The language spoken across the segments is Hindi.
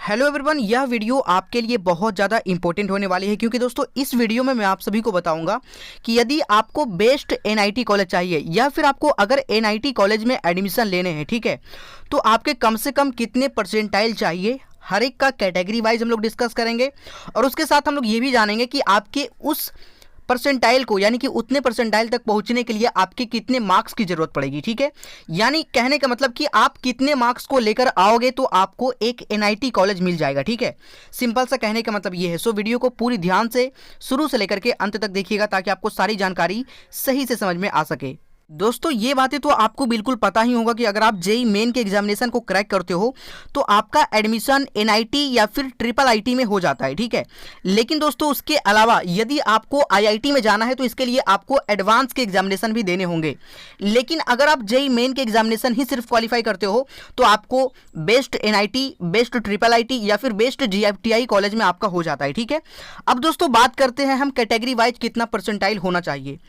हेलो एवरीवन, यह वीडियो आपके लिए बहुत ज़्यादा इंपॉर्टेंट होने वाली है क्योंकि दोस्तों इस वीडियो में मैं आप सभी को बताऊंगा कि यदि आपको बेस्ट एनआईटी कॉलेज चाहिए या फिर आपको अगर एनआईटी कॉलेज में एडमिशन लेने हैं, ठीक है, तो आपके कम से कम कितने परसेंटाइल चाहिए, हर एक का कैटेगरी वाइज हम लोग डिस्कस करेंगे। और उसके साथ हम लोग ये भी जानेंगे कि आपके उस परसेंटाइल को यानी कि उतने परसेंटाइल तक पहुंचने के लिए आपके कितने मार्क्स की जरूरत पड़ेगी। ठीक है, यानी कहने का मतलब कि आप कितने मार्क्स को लेकर आओगे तो आपको एक एनआईटी कॉलेज मिल जाएगा। ठीक है, सिंपल सा कहने का मतलब ये है। सो वीडियो को पूरी ध्यान से शुरू से लेकर के अंत तक देखिएगा ताकि आपको सारी जानकारी सही से समझ में आ सके। दोस्तों ये बातें तो आपको बिल्कुल पता ही होगा कि अगर आप जेई मेन के एग्जामिनेशन को क्रैक करते हो तो आपका एडमिशन एनआईटी या फिर ट्रिपल आईटी में हो जाता है। ठीक है, लेकिन दोस्तों उसके अलावा यदि आपको आईआईटी में जाना है तो इसके लिए आपको एडवांस के एग्जामिनेशन भी देने होंगे। लेकिन अगर आप जेई मेन के एग्जामिनेशन ही सिर्फ क्वालिफाई करते हो तो आपको best NIT, best triple IT या फिर बेस्ट जीएफटीआई कॉलेज में आपका हो जाता है। ठीक है, अब दोस्तों बात करते हैं हम कैटेगरी वाइज कितना परसेंटाइल होना चाहिए।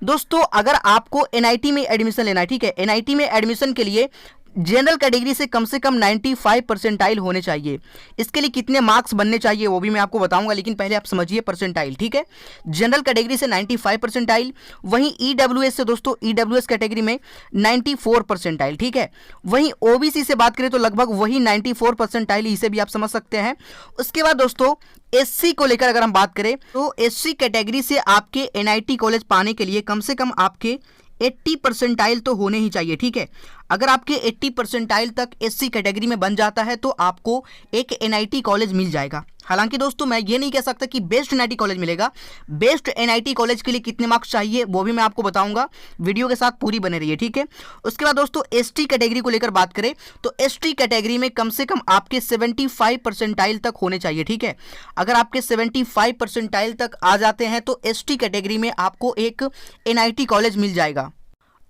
दोस्तों अगर आपको एनआईटी में एडमिशन लेना है, ठीक है, एनआईटी में एडमिशन के लिए जनरल कैटेगरी से कम 95 परसेंटाइल होने चाहिए। इसके लिए कितने मार्क्स बनने चाहिए वो भी मैं आपको बताऊंगा, लेकिन पहले आप समझिए परसेंटाइल। ठीक है, जनरल कैटेगरी से 95 परसेंटाइल, वहीं ईडब्ल्यूएस से दोस्तों ईडब्ल्यूएस कैटेगरी में 94 परसेंटाइल। ठीक है, वहीं ओबीसी से बात करें तो लगभग वही 94 परसेंटाइल, इसे भी आप समझ सकते हैं। उसके बाद दोस्तों एससी को लेकर अगर हम बात करें तो एससी कैटेगरी से आपके एनआईटी कॉलेज पाने के लिए कम से कम आपके 80 परसेंटाइल तो होने ही चाहिए। ठीक है, अगर आपके 80 परसेंटाइल तक एससी कैटेगरी में बन जाता है तो आपको एक एनआईटी कॉलेज मिल जाएगा। हालांकि दोस्तों मैं ये नहीं कह सकता कि बेस्ट एनआईटी कॉलेज मिलेगा। बेस्ट एनआईटी कॉलेज के लिए कितने मार्क्स चाहिए वो भी मैं आपको बताऊंगा, वीडियो के साथ पूरी बने रहिए। ठीक है, उसके बाद दोस्तों एसटी कैटेगरी को लेकर बात करें तो एसटी कैटेगरी में कम से कम आपके 75 परसेंटाइल तक होने चाहिए। ठीक है, अगर आपके 75 परसेंटाइल तक आ जाते हैं तो एसटी कैटेगरी में आपको एक एनआईटी कॉलेज मिल जाएगा।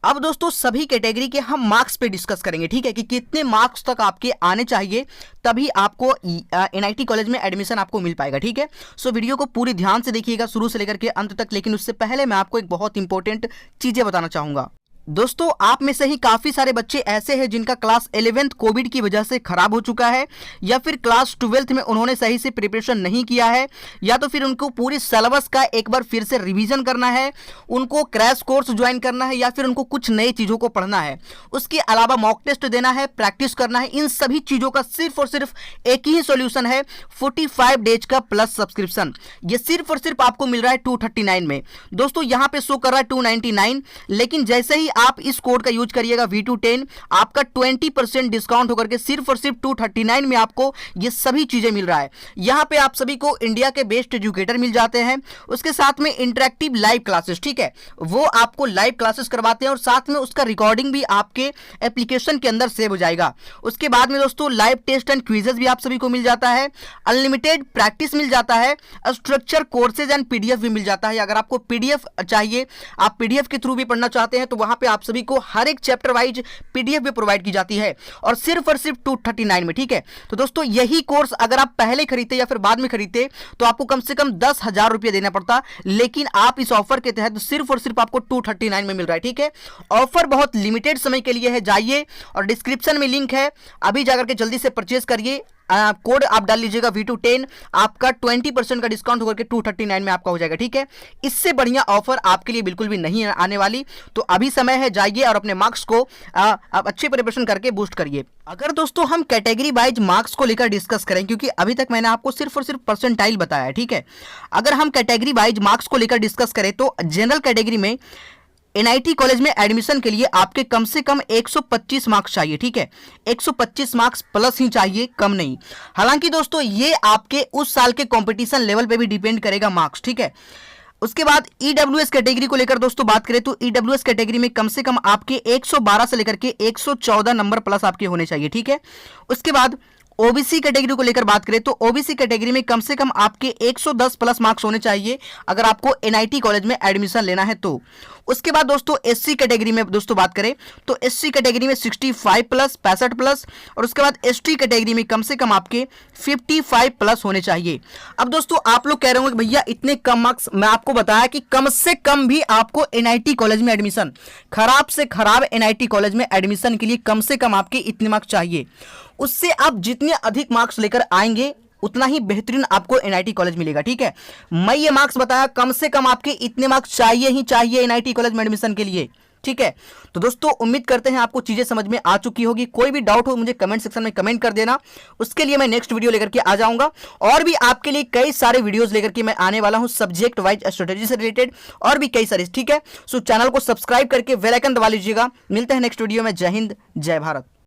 अब दोस्तों सभी कैटेगरी के हम मार्क्स पे डिस्कस करेंगे। ठीक है, कि कितने मार्क्स तक आपके आने चाहिए तभी आपको एनआईटी कॉलेज में एडमिशन आपको मिल पाएगा। ठीक है, सो वीडियो को पूरी ध्यान से देखिएगा शुरू से लेकर के अंत तक। लेकिन उससे पहले मैं आपको एक बहुत इंपॉर्टेंट चीजें बताना चाहूंगा। दोस्तों आप में से ही काफी सारे बच्चे ऐसे हैं जिनका क्लास 11th कोविड की वजह से खराब हो चुका है, या फिर क्लास 12th में उन्होंने सही से प्रिपरेशन नहीं किया है, या तो फिर उनको पूरी सिलेबस का एक बार फिर से रिवीजन करना है, उनको क्रैश कोर्स ज्वाइन करना है, या फिर उनको कुछ नई चीजों को पढ़ना है, उसके अलावा मॉक टेस्ट देना है, प्रैक्टिस करना है। इन सभी चीजों का सिर्फ और सिर्फ एक ही सोल्यूशन है, 45 डेज का प्लस सब्सक्रिप्शन। ये सिर्फ और सिर्फ आपको मिल रहा है 239 में। दोस्तों यहाँ पे शो कर रहा है 299, लेकिन जैसे ही आप इस कोड का यूज करिएगा V210, आपका 20% डिस्काउंट होकर के सिर्फ और सिर्फ 239 में आपको ये सभी चीजें मिल रहा है। यहां पे आप सभी को इंडिया के बेस्ट एजुकेटर मिल जाते हैं, उसके साथ में इंटरेक्टिव लाइव क्लासेस, ठीक है, वो आपको लाइव क्लासेस करवाते हैं और साथ में उसका रिकॉर्डिंग भी आपके एप्लीकेशन के अंदर सेव हो जाएगा। उसके बाद में दोस्तों लाइव टेस्ट एंड क्विजेस भी आप सभी को मिल जाता है, अनलिमिटेड प्रैक्टिस मिल जाता है, स्ट्रक्चर कोर्सेज एंड पीडीएफ भी मिल जाता है। अगर आपको पीडीएफ चाहिए, आप पीडीएफ के थ्रू भी पढ़ना चाहते हैं तो वहां पे आप सभी को हर एक चैप्टर वाइज पीडीएफ भी प्रोवाइड की जाती है और सिर्फ 239 में। ठीक है, तो दोस्तों यही कोर्स अगर आप पहले खरीदते या फिर बाद में खरीदते तो आपको कम से कम 10,000 रुपए देना पड़ता, लेकिन आप इस ऑफर के तहत सिर्फ और सिर्फ आपको 239 में मिल रहा है। ठीक है, ऑफर बहुत लिमिटेड समय के लिए है, जाइए और डिस्क्रिप्शन में लिंक है, अभी जाकर के जल्दी से परचेज करिए। कोड आप डाल लीजिएगा V210, आपका 20% का डिस्काउंट होकर के 239 में आपका हो जाएगा। ठीक है, इससे बढ़िया ऑफर आपके लिए बिल्कुल भी नहीं आने वाली, तो अभी समय है, जाइए और अपने मार्क्स को आप अच्छे प्रिपरेशन करके बूस्ट करिए। अगर दोस्तों हम कैटेगरी वाइज मार्क्स को लेकर डिस्कस करें, क्योंकि अभी तक मैंने आपको सिर्फ और सिर्फ परसेंटाइल बताया है, ठीक है, अगर हम कैटेगरी वाइज मार्क्स को लेकर डिस्कस करें तो जनरल कैटेगरी में एनआईटी कॉलेज में एडमिशन के लिए आपके कम से कम 125 मार्क्स चाहिए। ठीक है, 125 मार्क्स प्लस ही चाहिए, कम नहीं। हालांकि दोस्तों ये आपके उस साल के कंपटीशन लेवल पे भी डिपेंड करेगा मार्क्स। ठीक है, उसके बाद ईडब्ल्यूएस कैटेगरी को लेकर दोस्तों बात करें तो ईडब्ल्यूएस कैटेगरी में कम से कम आपके 112 से लेकर के 114 नंबर प्लस आपके होने चाहिए। ठीक है, उसके बाद ओबीसी कैटेगरी को लेकर बात करें तो ओबीसी कैटेगरी में कम से कम आपके 110 प्लस मार्क्स होने चाहिए अगर आपको एनआईटी कॉलेज में एडमिशन लेना है तो। उसके बाद दोस्तों एससी कैटेगरी में दोस्तों बात करें तो एससी कैटेगरी में 65 प्लस 65 प्लस, और उसके बाद एसटी कैटेगरी में कम से कम आपके 55 प्लस होने चाहिए। अब दोस्तों आप लोग कह रहे होंगे भैया इतने कम मार्क्स, मैं आपको बताया कि कम से कम भी आपको एनआईटी कॉलेज में एडमिशन, खराब से खराब एनआईटी कॉलेज में एडमिशन के लिए कम से कम आपके इतने मार्क्स चाहिए। उससे आप जितने अधिक मार्क्स लेकर आएंगे उतना ही बेहतरीन आपको एनआईटी कॉलेज मिलेगा। ठीक है, मैं ये मार्क्स बताया, कम से कम आपके इतने मार्क्स चाहिए ही चाहिए एनआईटी कॉलेज में एडमिशन के लिए। ठीक है, तो दोस्तों उम्मीद करते हैं आपको चीजें समझ में आ चुकी होगी। कोई भी डाउट हो मुझे कमेंट सेक्शन में कमेंट कर देना, उसके लिए मैं नेक्स्ट वीडियो लेकर के आ जाऊंगा। और भी आपके लिए कई सारे वीडियोस लेकर के मैं आने वाला हूं सब्जेक्ट वाइज स्ट्रेटेजी से रिलेटेड, और भी कई सारे। ठीक है, सो चैनल को सब्सक्राइब करके बेल आइकन दबा लीजिएगा। मिलते हैं नेक्स्ट वीडियो में। जय हिंद, जय भारत।